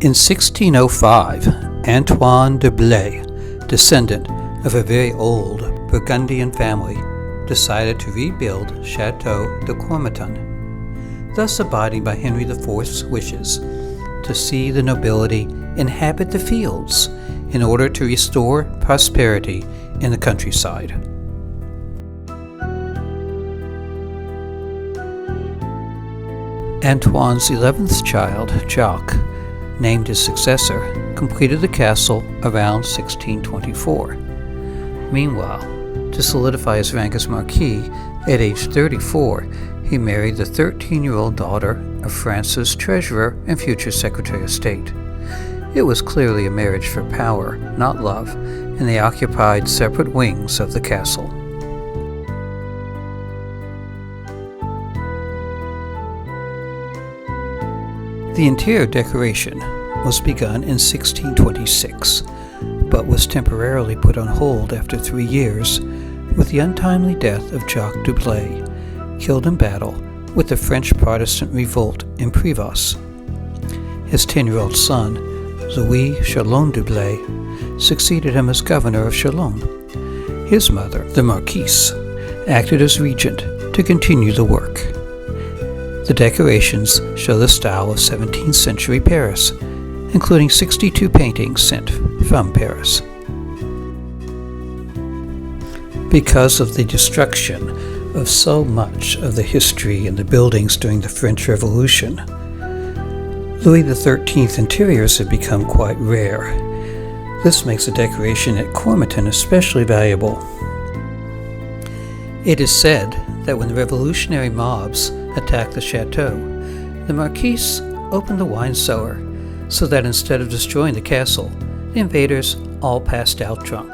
In 1605, Antoine de Blay, descendant of a very old Burgundian family, decided to rebuild Chateau de Cormatin, thus abiding by Henry IV's wishes to see the nobility inhabit the fields in order to restore prosperity in the countryside. Antoine's 11th child, Jacques, named his successor, completed the castle around 1624. Meanwhile, to solidify his rank as Marquis, at age 34, he married the 13-year-old daughter of France's treasurer and future Secretary of State. It was clearly a marriage for power, not love, and they occupied separate wings of the castle. The interior decoration was begun in 1626, but was temporarily put on hold after 3 years with the untimely death of Jacques de Blay, killed in battle with the French Protestant revolt in Privas. His 10-year-old son, Louis Chalon de Blay, succeeded him as governor of Chalon. His mother, the Marquise, acted as regent to continue the work. The decorations show the style of 17th century Paris, including 62 paintings sent from Paris. Because of the destruction of so much of the history in the buildings during the French Revolution, Louis XIII interiors have become quite rare. This makes the decoration at Cormatin especially valuable. It is said that when the revolutionary mobs attacked the chateau, the Marquise opened the wine cellar so that instead of destroying the castle, the invaders all passed out drunk.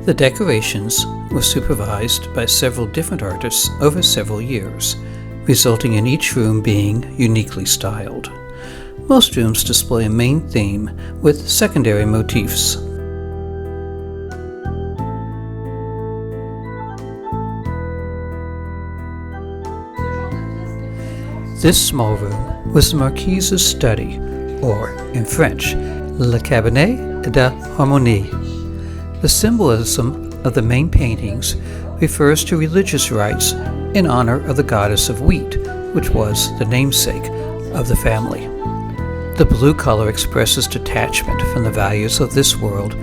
The decorations were supervised by several different artists over several years, resulting in each room being uniquely styled. Most rooms display a main theme with secondary motifs. This small room was the Marquise's study, or, in French, Le Cabinet de Harmonie. The symbolism of the main paintings refers to religious rites in honor of the goddess of wheat, which was the namesake of the family. The blue color expresses detachment from the values of this world,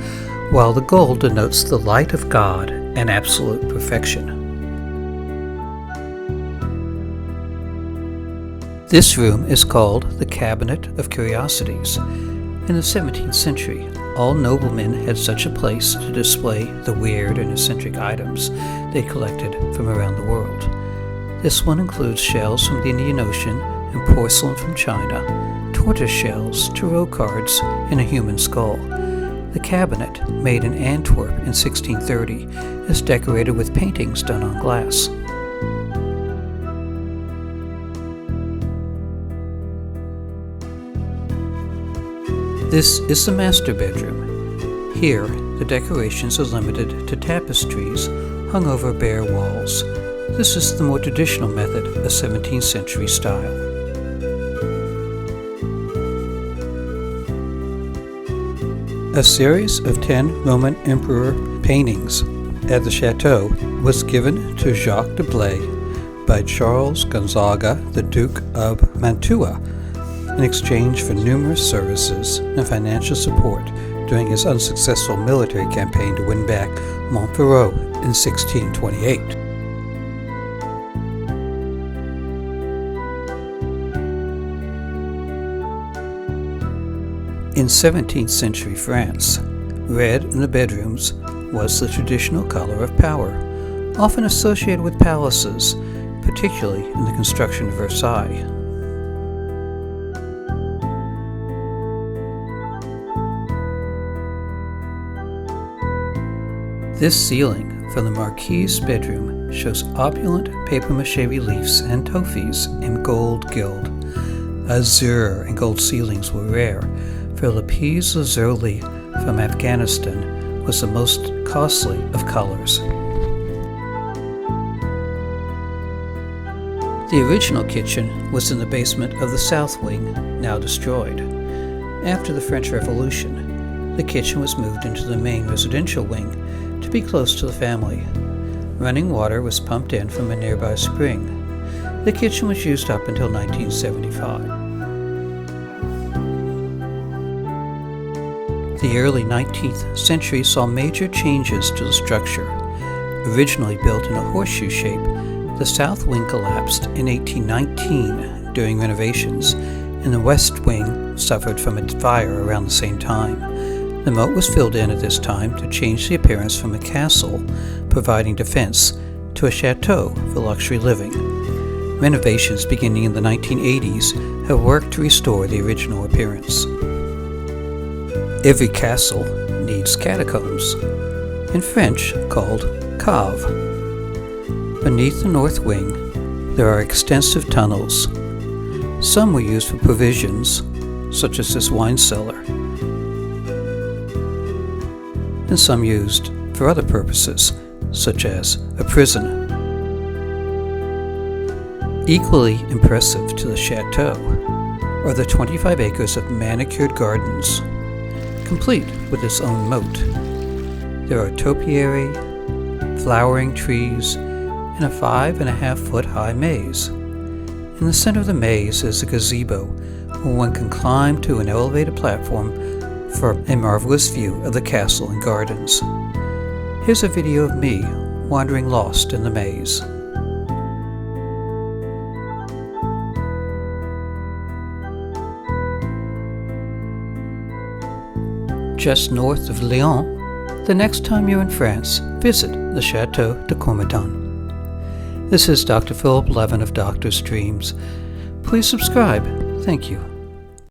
while the gold denotes the light of God and absolute perfection. This room is called the Cabinet of Curiosities. In the 17th century, all noblemen had such a place to display the weird and eccentric items they collected from around the world. This one includes shells from the Indian Ocean and porcelain from China, tortoise shells, tarot cards, and a human skull. The cabinet, made in Antwerp in 1630, is decorated with paintings done on glass. This is the master bedroom. Here, the decorations are limited to tapestries hung over bare walls. This is the more traditional method of 17th century style. A series of 10 Roman emperor paintings at the chateau was given to Jacques de Blay by Charles Gonzaga, the Duke of Mantua, in exchange for numerous services and financial support during his unsuccessful military campaign to win back Montferrat in 1628. In 17th century France, red in the bedrooms was the traditional color of power, often associated with palaces, particularly in the construction of Versailles. This ceiling from the Marquis' bedroom shows opulent papier-mâché reliefs and trophies in gold gild. Azure and gold ceilings were rare, for lapis lazuli from Afghanistan was the most costly of colors. The original kitchen was in the basement of the south wing, now destroyed. After the French Revolution, the kitchen was moved into the main residential wing to be close to the family. Running water was pumped in from a nearby spring. The kitchen was used up until 1975. The early 19th century saw major changes to the structure. Originally built in a horseshoe shape, the south wing collapsed in 1819 during renovations, and the west wing suffered from a fire around the same time. The moat was filled in at this time to change the appearance from a castle, providing defense, to a chateau for luxury living. Renovations beginning in the 1980s have worked to restore the original appearance. Every castle needs catacombs, in French called cave. Beneath the north wing, there are extensive tunnels. Some were used for provisions, such as this wine cellar, and some used for other purposes, such as a prison. Equally impressive to the chateau are the 25 acres of manicured gardens, complete with its own moat. There are topiary, flowering trees, and a 5.5-foot high maze. In the center of the maze is a gazebo where one can climb to an elevated platform for a marvelous view of the castle and gardens. Here's a video of me wandering lost in the maze. Just north of Lyon, the next time you're in France, visit the Chateau de Cormatin. This is Dr. Philip Levin of Doctor's Dreams. Please subscribe. Thank you.